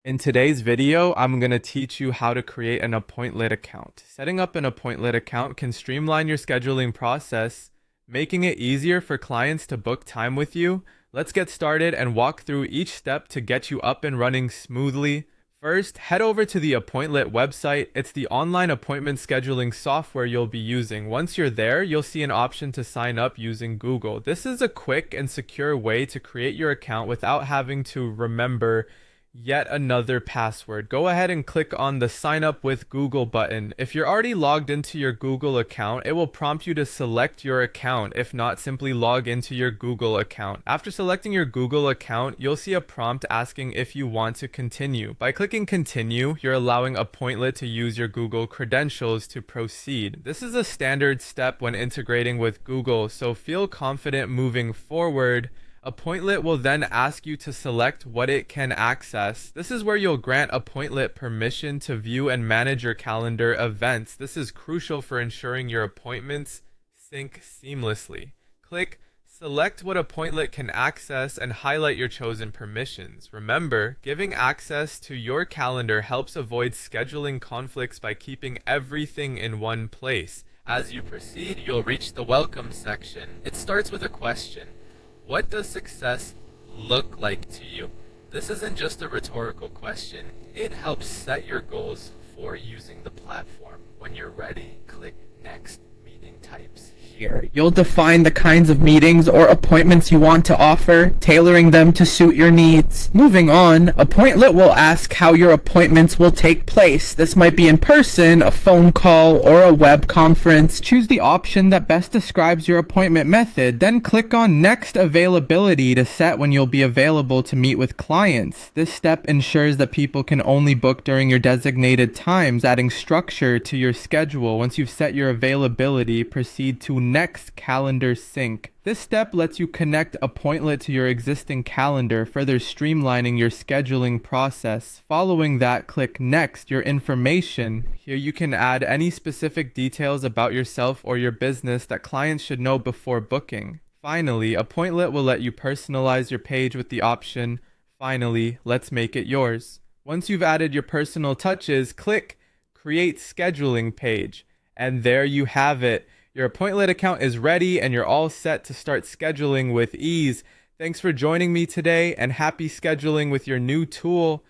In today's video, I'm going to teach you how to create an Appointlet account. Setting up an Appointlet account can streamline your scheduling process, making it easier for clients to book time with you. Let's get started and walk through each step to get you up and running smoothly. First, head over to the Appointlet website. It's the online appointment scheduling software you'll be using. Once you're there, you'll see an option to sign up using Google. This is a quick and secure way to create your account without having to remember yet another password. Go ahead and click on the sign up with Google button. If you're already logged into your Google account, it will prompt you to select your account. If not, simply log into your Google account. After selecting your Google account, you'll see a prompt asking if you want to continue. By clicking continue, you're allowing Appointlet to use your Google credentials to proceed. This is a standard step when integrating with Google, so feel confident moving forward. Appointlet will then ask you to select what it can access. This is where you'll grant Appointlet permission to view and manage your calendar events. This is crucial for ensuring your appointments sync seamlessly. Click Select what Appointlet can access and highlight your chosen permissions. Remember, giving access to your calendar helps avoid scheduling conflicts by keeping everything in one place. As you proceed, you'll reach the welcome section. It starts with a question. What does success look like to you? This isn't just a rhetorical question. It helps set your goals for using the platform. When you're ready, click Next. Meeting types. Here, you'll define the kinds of meetings or appointments you want to offer, tailoring them to suit your needs. Moving on, Appointlet will ask how your appointments will take place. This might be in person, a phone call, or a web conference. Choose the option that best describes your appointment method, then click on Next Availability to set when you'll be available to meet with clients. This step ensures that people can only book during your designated times, adding structure to your schedule. Once you've set your availability, proceed to Next Calendar Sync. This step lets you connect Appointlet to your existing calendar, further streamlining your scheduling process. Following that, click Next Your Information. Here you can add any specific details about yourself or your business that clients should know before booking. Finally, Appointlet will let you personalize your page with the option, Finally, let's make it yours. Once you've added your personal touches, click Create Scheduling Page. And there you have it. Your Appointlet account is ready and you're all set to start scheduling with ease. Thanks for joining me today and happy scheduling with your new tool.